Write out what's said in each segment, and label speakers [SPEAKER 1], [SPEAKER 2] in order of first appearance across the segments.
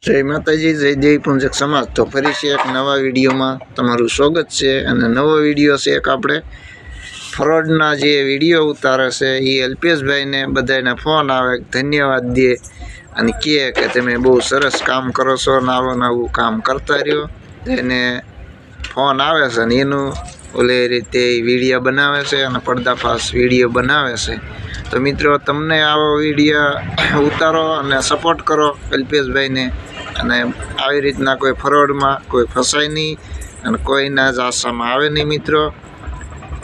[SPEAKER 1] જય માતાજી, જય દેવી પુંજક સમાજ. તો ફરી છે એક નવા વિડીયોમાં તમારું સ્વાગત છે. અને નવો વિડીયો છે એક આપણે ફ્રોડના જે વિડીયો ઉતારે છે એ અલ્પેશભાઈને બધાને ફોન આવે, ધન્યવાદ દે અને કહે કે તમે બહુ સરસ કામ કરો છો ને આવું નવું કામ કરતા રહ્યો. એને ફોન આવે છે ને એનું ઓલે રીતે વિડીયો બનાવે છે અને પડદાફાશ વિડીયો બનાવે છે. તો મિત્રો, તમને આવો વિડીયો ઉતારો અને સપોર્ટ કરો અલ્પેશભાઈને. અને આવી રીતના કોઈ ફ્રોડમાં કોઈ ફસાય નહીં અને કોઈના જ આશામાં આવે નહીં મિત્રો.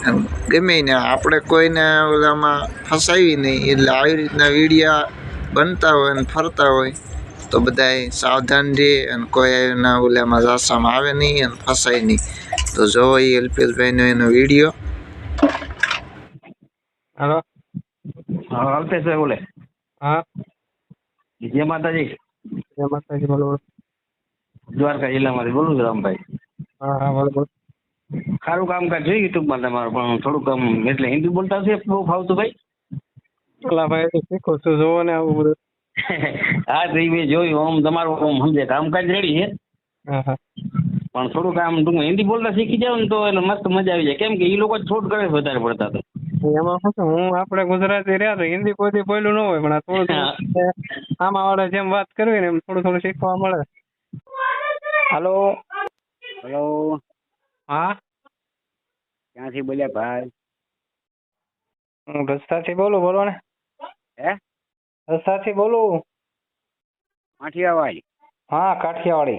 [SPEAKER 1] અને ગમે ને આપણે કોઈને ઓલામાં ફસાવી નહીં, એટલે આવી રીતના વિડીયા બનતા હોય અને ફરતા હોય તો બધાય સાવધાન રહે અને કોઈ એના ઓલામાં આશામાં આવે નહીં અને ફસાય નહીં. તો જોવો એ અલ્પેશભાઈનો એનો વિડીયો.
[SPEAKER 2] હાલો.
[SPEAKER 3] હા, અલ્પેશભાઈ બોલે.
[SPEAKER 2] હા,
[SPEAKER 3] જય માતાજી.
[SPEAKER 2] જય માતાજી. બોલો.
[SPEAKER 3] દ્વારકા જિલ્લામાંથી બોલું છું રામભાઈ.
[SPEAKER 2] હા, બોલો બોલો.
[SPEAKER 3] સારું કામકાજ જોયું યુટ્યુબમાં તમારું, પણ થોડુંક એટલે હિન્દી બોલતા હશે બહુ ફાવતું ભાઈ.
[SPEAKER 2] પેલા ભાઈ તો શીખું છું, જોવો ને આવું બધું.
[SPEAKER 3] હા, તો એ મેં જોયું. આમ તમારું આમ સમજે કામકાજ રેડી છે,
[SPEAKER 2] હા હા.
[SPEAKER 3] પણ થોડુંક આમ ટૂંકમાં હિન્દી બોલતા શીખી જાવ ને તો એટલે મસ્ત મજા આવી જાય. કેમ કે એ લોકો જ છોડ કરે છે વધારે પડતા તો.
[SPEAKER 2] એમાં શું છે, હું આપણે ગુજરાતી રહ્યા તો હિન્દી કોઈ દી બોલ્યું ન હોય, પણ આ થોડું થોડું આમાં વાળા જેમ વાત કરવી ને એમ થોડું થોડું શીખવા મળે. હાલો.
[SPEAKER 3] હેલો,
[SPEAKER 2] હા,
[SPEAKER 3] ક્યાંથી બોલ્યા ભાઈ?
[SPEAKER 2] હું રસ્તાથી બોલું, બોલો ને.
[SPEAKER 3] હે,
[SPEAKER 2] રસ્તાથી બોલું.
[SPEAKER 3] કાઠિયાવાડી?
[SPEAKER 2] हाँ, काठियावाड़ी।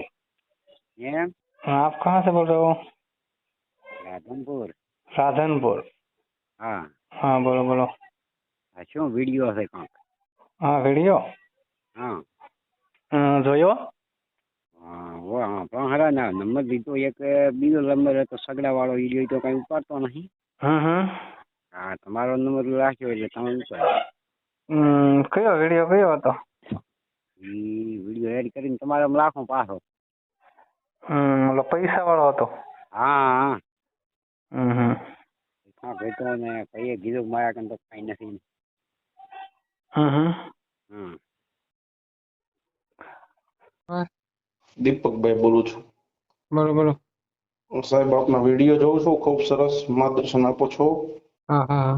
[SPEAKER 3] એમ?
[SPEAKER 2] हाँ, आप कहाँ से बोल रहे हो?
[SPEAKER 3] રાધનપુર?
[SPEAKER 2] राधनपुर।
[SPEAKER 3] હા.
[SPEAKER 2] हाँ, बोलो बोलो।
[SPEAKER 3] આ શું વિડીયો છે કાંક?
[SPEAKER 2] हाँ, वीडियो
[SPEAKER 3] હા.
[SPEAKER 2] જોયો?
[SPEAKER 3] હા, પણ હરા ના નંબર દીધો એક, બીજો નંબર હતો સગડા વાળો, વિડીયો તો કઈ ઉપાડતો નહીં.
[SPEAKER 2] હમ.
[SPEAKER 3] હા, તમારો નંબર રાખ્યો એટલે તમે ઉપાડ્યો.
[SPEAKER 2] કયો વિડીયો કયો હતો?
[SPEAKER 3] એ વિડીયો એડ કરીને તમારે લાખો પાછો.
[SPEAKER 2] ઓલો પૈસા વાળો હતો?
[SPEAKER 3] હા.
[SPEAKER 2] હમ.
[SPEAKER 3] હા ભાઈ, તો ને કઈએ કીધું મારા કન તો કઈ નથી.
[SPEAKER 2] હમ.
[SPEAKER 3] હા.
[SPEAKER 4] દીપકભાઈ બોલું છું.
[SPEAKER 2] બોલો બોલો.
[SPEAKER 4] સાહેબ, આપના વિડીયો જોઉં છું, ખૂબ સરસ માર્ગદર્શન આપો છો.
[SPEAKER 2] હા હા.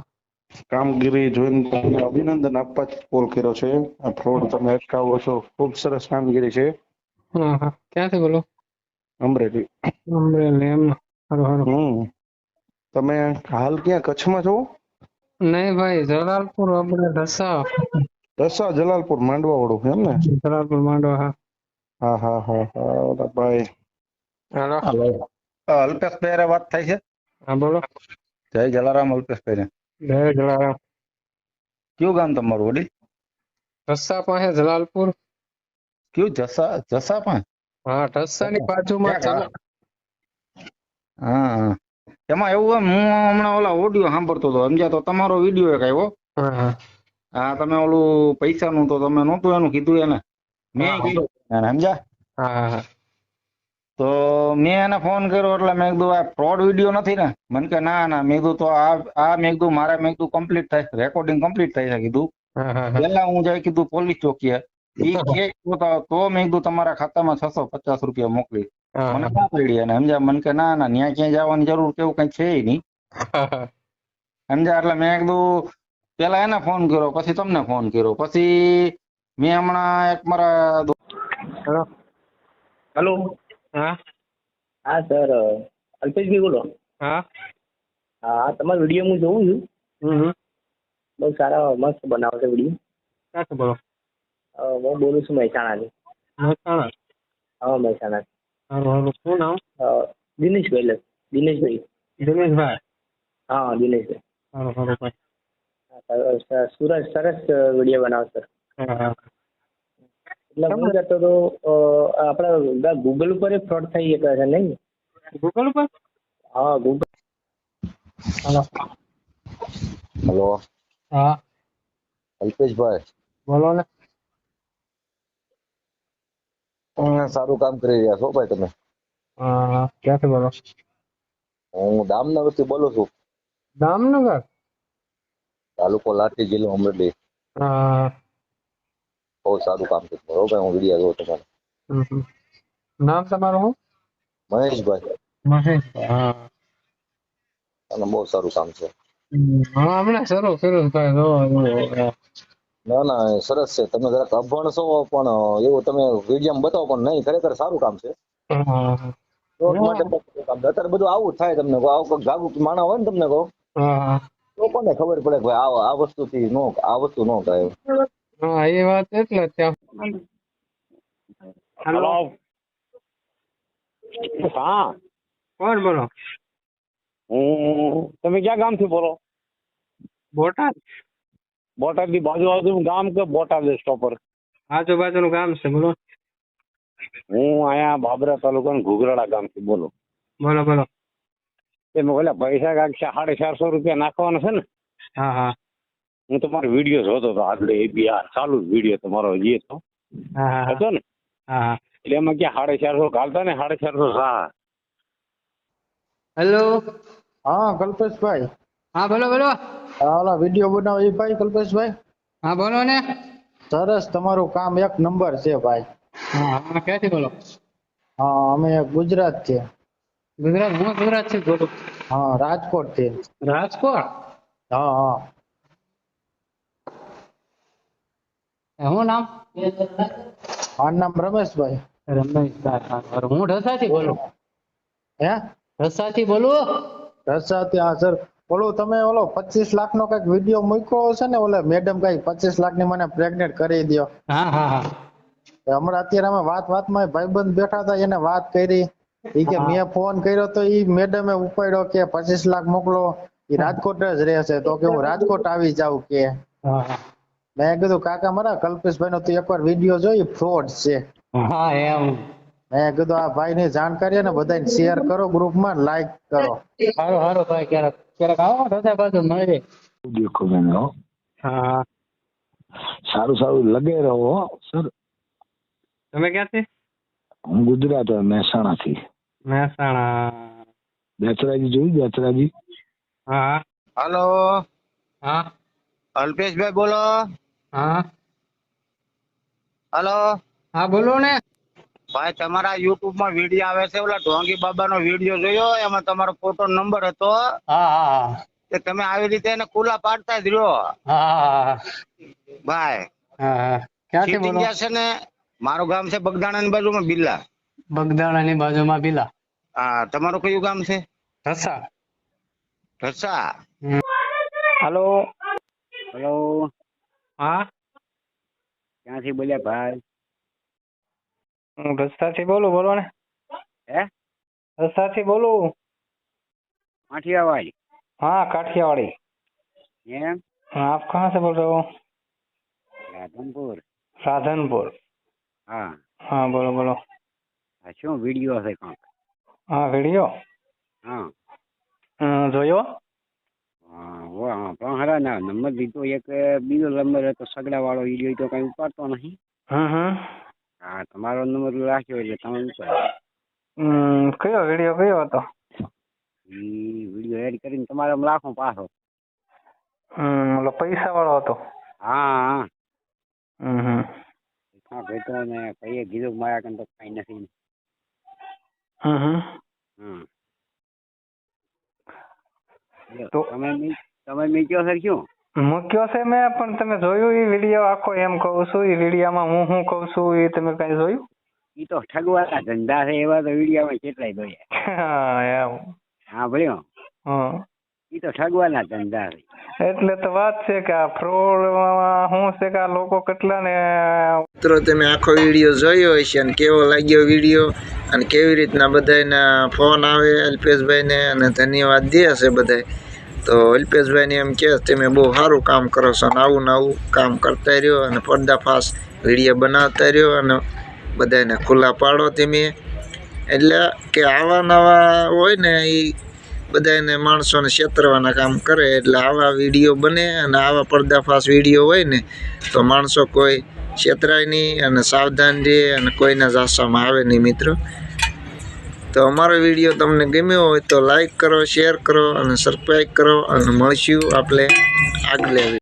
[SPEAKER 4] કામગીરી જોઈને તમને અભિનંદન આપવા જ કોલ કર્યો છે. આ ફ્રોડ તમે અટકાવો છો, ખૂબ સરસ કામગીરી છે.
[SPEAKER 2] હા હા. ક્યાંથી બોલો?
[SPEAKER 4] અમરેલી.
[SPEAKER 2] અમરેલી એમ? સારું સારું.
[SPEAKER 4] તમે હાલ ક્યાં કચ્છમાં છો?
[SPEAKER 2] નહીં ભાઈ, જલાલપુર આપણે ઢસા.
[SPEAKER 4] દસા જલાલપુર માંડવા વાળું એમ ને?
[SPEAKER 2] જલાલપુર માંડવા. હા
[SPEAKER 4] હા હા હા હા ભાઈ.
[SPEAKER 2] હાલો.
[SPEAKER 4] હાલો. અલ્પેશભાઈ વાત થાય છે?
[SPEAKER 2] હા બોલો.
[SPEAKER 4] જય જલારામ અલ્પેશભાઈ.
[SPEAKER 2] જય જલારામ.
[SPEAKER 4] કયું ગામ તમારું વડીલ?
[SPEAKER 2] ઢસા પાસે જલાલપુર.
[SPEAKER 4] કયું જસા પાસે?
[SPEAKER 2] હા, ઢસાની બાજુમાં જલા.
[SPEAKER 4] હા, એમાં એવું એમ, હું હમણાં ઓલા ઓડિયો સાંભળતો હતો, સમજ્યા? તો તમારો વિડીયો એક આવ્યો.
[SPEAKER 2] હા હા.
[SPEAKER 4] હા, તમે ઓલું પૈસાનું તો તમે નહોતું એનું કીધું એને, મેં કીધું એને, સમજ્યા?
[SPEAKER 2] હા હા.
[SPEAKER 4] તો મેં એને ફોન કર્યો એટલે મેં કીધું આ ફ્રોડ વિડીયો નથી ને? મને કે ના ના. મેં કીધું તો મેં કીધું મારે, મેં કીધું કમ્પ્લીટ થાય, રેકોર્ડિંગ કમ્પ્લીટ થાય છે કીધું.
[SPEAKER 2] હા હા.
[SPEAKER 4] પેલા હું જઈ કીધું પોલીસ ચોકીએ, તો મેં કીધું તમારા ખાતામાં 650 રૂપિયા મોકલી. મને ના પડી એને, સમજ્યા? મને કે ના ના, ત્યાં ક્યાંય જવાની જરૂર કેવું કઈ છે નહીં, સમજ્યા? એટલે મેં કીધું પેલા એને ફોન કર્યો, પછી તમને ફોન કર્યો, પછી મેં હમણાં એક મારા.
[SPEAKER 3] હેલો.
[SPEAKER 2] હા
[SPEAKER 3] હા સર, અલ્પેશભાઈ બોલો.
[SPEAKER 2] હા.
[SPEAKER 3] હા, તમારો વિડીયો હું જોઉં છું. બહુ સારા મસ્ત બનાવો છો વિડીયો.
[SPEAKER 2] ક્યાંથી બોલો?
[SPEAKER 3] હું બોલું છું મહેસાણાથી.
[SPEAKER 2] મહેસાણા?
[SPEAKER 3] હા, મહેસાણા.
[SPEAKER 2] સારું સારું. શું નામ?
[SPEAKER 3] દિનેશભાઈ. દિનેશભાઈ.
[SPEAKER 2] દિનેશભાઈ.
[SPEAKER 3] હા, દિનેશભાઈ.
[SPEAKER 2] સારું સારું ભાઈ.
[SPEAKER 3] સુરજ સરસ વિડીયો બનાવો સર.
[SPEAKER 2] હા હા.
[SPEAKER 3] એટલે હું કહેતો તો આપણે ગૂગલ ઉપર ફ્રોડ થઈ શકે છે નહીં?
[SPEAKER 2] ગૂગલ ઉપર?
[SPEAKER 3] હા, ગૂગલ.
[SPEAKER 2] હાલો.
[SPEAKER 4] હેલો.
[SPEAKER 2] હા
[SPEAKER 4] અલ્પેશભાઈ,
[SPEAKER 2] બોલો ને.
[SPEAKER 4] સારું કામ કરી રહ્યા છો ભાઈ તમે.
[SPEAKER 2] હા, ક્યાંથી બોલો?
[SPEAKER 4] હું દામનગરથી બોલું છું.
[SPEAKER 2] દામનગર?
[SPEAKER 4] તાલુકો લાઠી, જિલ્લો અમરેલી.
[SPEAKER 2] હા.
[SPEAKER 4] બહુ સારું કામ કર્યું ભાઈ, હું વિડીયો જોઉં તમારે.
[SPEAKER 2] નામ તમારું શું?
[SPEAKER 5] મહેશભાઈ
[SPEAKER 2] મહેશભાઈ. હા.
[SPEAKER 5] અને બહુ સારું કામ છે.
[SPEAKER 2] હા હમણાં શરૂ કર્યું ભાઈ જોવો.
[SPEAKER 5] ના ના એ સરસ છે. તમે જરાક અભણ છો પણ એવું તમે વિડીયો બતાવો પણ નહીં, ખરેખર સારું કામ છે.
[SPEAKER 2] હા.
[SPEAKER 5] શોખ માટે પણ કામ છે. અત્યારે બધું આવું જ થાય. તમને કહો આવું કોઈ જાગૃત માણસ હોય ને તમને કહો
[SPEAKER 2] હા.
[SPEAKER 5] તો કોને ખબર પડે કે ભાઈ આ વસ્તુથી નો આ વસ્તુ નો થાય.
[SPEAKER 2] હા એ વાત એટલે જ ત્યાં.
[SPEAKER 3] હેલો. હા
[SPEAKER 2] કોણ બોલો?
[SPEAKER 3] તમે ક્યાં ગામથી બોલો?
[SPEAKER 2] બોટાદ.
[SPEAKER 3] બોટાદની બાજુનું ગામ કે બોટાદ સ્ટોપર?
[SPEAKER 2] આજુબાજુનું ગામ છે બોલો.
[SPEAKER 3] હું અહીંયા બાબરા તાલુકાના ઘુઘરાળા ગામથી બોલો.
[SPEAKER 2] બોલો બોલો.
[SPEAKER 3] એમાં ઓલા પૈસા કાંઈક 450 રૂપિયા નાખવાના છે ને?
[SPEAKER 2] હા હા.
[SPEAKER 3] હું તમારો વિડીયો જોતો હતો આગળ APR ચાલુ વિડીયો તમારો જે હતો
[SPEAKER 2] હા
[SPEAKER 3] હતો ને,
[SPEAKER 2] હા.
[SPEAKER 3] એટલે એમાં ક્યાં 450 ઘાલતા ને 450 સા.
[SPEAKER 2] હેલો.
[SPEAKER 6] હા કલ્પેશભાઈ,
[SPEAKER 2] હા બોલો બોલો.
[SPEAKER 6] ઓલા વિડીયો બનાવો એ ભાઈ કલ્પેશભાઈ?
[SPEAKER 2] હા બોલો ને.
[SPEAKER 6] સરસ, તમારું કામ એક નંબર છે ભાઈ.
[SPEAKER 2] હા ક્યાંથી બોલો?
[SPEAKER 6] હા અમે ગુજરાત છે.
[SPEAKER 2] ગુજરાત? હું ગુજરાત થી બોલું.
[SPEAKER 6] હા રાજકોટ થી.
[SPEAKER 2] રાજકોટ?
[SPEAKER 6] હા હા.
[SPEAKER 2] શું નામ?
[SPEAKER 6] મારું નામ રમેશભાઈ.
[SPEAKER 2] રમેશભાઈ. હું ઢસાથી બોલું.
[SPEAKER 6] હે
[SPEAKER 2] ઢસાથી બોલું.
[SPEAKER 6] રસાથી? હા સર, ઓલું તમે ઓલો 25 લાખ નો કઈક વિડીયો મૂક્યો છે ને, ઓલા મેડમ કઈ 25 લાખ ની મને પ્રેગ્નેન્ટ કરી દો.
[SPEAKER 2] હા હા હા.
[SPEAKER 6] હમણાં અત્યારે અમે વાતમાં ભાઈબંધ બેઠા હતા, એને વાત કરી. ઈ કે મેં ફોન કર્યો તો ઈ મેડમે ઉપાડ્યો કે 25 લાખ મોકલો. ઈ રાજકોટ જ રહેશે, તો કે હું રાજકોટ આવી જાઉં કે.
[SPEAKER 2] હા
[SPEAKER 6] મેં કીધું કાકા મારા કલ્પેશભાઈ નો તું એકવાર વિડીયો જોઈ, ફ્રોડ છે.
[SPEAKER 2] હા એમ.
[SPEAKER 6] મેં કીધું આ ભાઈ ની જાણકારી ને બધાને શેર કરો, ગ્રુપમાં લાઈક કરો.
[SPEAKER 2] સારું સારું ભાઈ, ક્યારેક ક્યારેક આવો ઢસા બાજુ મળી.
[SPEAKER 7] દેખો मैंने हो
[SPEAKER 2] હા.
[SPEAKER 7] સારું સારું લગે રહો હો સર.
[SPEAKER 2] તમે ક્યાંથી?
[SPEAKER 7] હું ગુજરાત મહેસાણા થી.
[SPEAKER 2] મહેસાણા.
[SPEAKER 7] બેચરાજી જોયું? બેચરાજી.
[SPEAKER 2] હા
[SPEAKER 1] હાલો,
[SPEAKER 2] હા
[SPEAKER 1] અલ્પેશભાઈ બોલો.
[SPEAKER 2] હા.
[SPEAKER 1] હાલો
[SPEAKER 2] હા બોલો ને.
[SPEAKER 1] ભાઈ, તમારા YouTube માં વિડીયો આવે છે, ઓલા ઢોંગી બાબાનો વિડીયો જોયો, એમાં તમારો ફોટો નંબર હતો.
[SPEAKER 2] હા હા
[SPEAKER 1] કે તમે આવી રીતે એને ખુલ્લા પાડતા જ રહ્યો
[SPEAKER 2] હા.
[SPEAKER 1] ભાઈ.
[SPEAKER 2] હા ક્યાંથી
[SPEAKER 1] સીટી
[SPEAKER 2] બોલો?
[SPEAKER 1] ગયા છે ને, મારું ગામ છે બગદાણાની બાજુમાં બિલ્લા.
[SPEAKER 2] બગદાણાની બાજુમાં બિલા.
[SPEAKER 1] હા, તમારું કયું ગામ છે?
[SPEAKER 2] ઢસા.
[SPEAKER 1] ઢસા.
[SPEAKER 2] હાલો.
[SPEAKER 3] હેલો.
[SPEAKER 2] હા
[SPEAKER 3] ક્યાંથી બોલ્યા ભાઈ?
[SPEAKER 2] હું ઢસાથી બોલું, બોલો ને.
[SPEAKER 3] હે?
[SPEAKER 2] ઢસાથી બોલું.
[SPEAKER 3] કાઠિયાવાડી?
[SPEAKER 2] हाँ काठियावाड़ी।
[SPEAKER 3] एम?
[SPEAKER 2] आप कहाँ से बोल रहे हो?
[SPEAKER 3] राधनपुर।
[SPEAKER 2] राधनपुर।
[SPEAKER 3] हाँ
[SPEAKER 2] हाँ बोलो बोलो।
[SPEAKER 3] શું વિડીયો છે કાંક?
[SPEAKER 2] हाँ वीडियो
[SPEAKER 3] હા
[SPEAKER 2] જોયો?
[SPEAKER 3] હા પણ હરા ના નંબર દીધો, એક બીજો નંબર હતો સગડા વાળો, વિડીયો તો કઈ ઉપાડતો નહીં. હા તમારો નંબર રાખ્યો એટલે તમે ઉપાડ્યો.
[SPEAKER 2] કયો વિડીયો કયો હતો?
[SPEAKER 3] વિડીયો એડ કરીને તમારે રાખો પાછો.
[SPEAKER 2] ઓલો પૈસા વાળો હતો?
[SPEAKER 3] હા
[SPEAKER 2] હમ
[SPEAKER 3] હા ભેટો ને કઈએ કીધું મારા કન તો કઈ નથી.
[SPEAKER 2] તો
[SPEAKER 3] તમે મૂક્યો સર શું?
[SPEAKER 2] મૂક્યો છે મેં, પણ તમે જોયું એ વિડીયો આખો? એમ કહું છું, એ વિડીયોમાં હું કહું છું એ તમે કઈ જોયું?
[SPEAKER 3] ઈ તો ઠગવાના ધંધા છે, એવા તો વિડીયોમાં કેટલાય જોયા.
[SPEAKER 2] એમ?
[SPEAKER 3] હા ભલ્યો. ઈ તો ઠગવાના ધંધા છે.
[SPEAKER 2] એટલે તો વાત છે કે આ ફ્રોડ શું છે કે આ લોકો કેટલા ને.
[SPEAKER 1] મિત્રો, તમે આખો વિડીયો જોયો હશે અને કેવો લાગ્યો વિડીયો, અને કેવી રીતના બધાના ફોન આવે અલ્પેશભાઈને અને ધન્યવાદ દે છે બધાય. તો અલ્પેશભાઈને એમ કે તમે બહુ સારું કામ કરો છો, અને આવું ને આવું કામ કરતા રહ્યો અને પર્દાફાશ વિડીયો બનાવતા રહ્યો અને બધાને ખુલ્લા પાડો તમે. એટલે કે આવા નવા હોય ને એ બધાને માણસોને છેતરવાના કામ કરે, એટલે આવા વિડીયો બને અને આવા પર્દાફાશ વિડીયો હોય ને તો માણસો કોઈ છેતરાય નહીં અને સાવધાન રહે અને કોઈના જાસામાં આવે નહીં. મિત્રો, તો અમારો વિડીયો તમને ગમ્યો હોય તો લાઈક કરો, શેર કરો અને સબસ્ક્રાઈબ કરો, અને મળશું આપણે આગળ.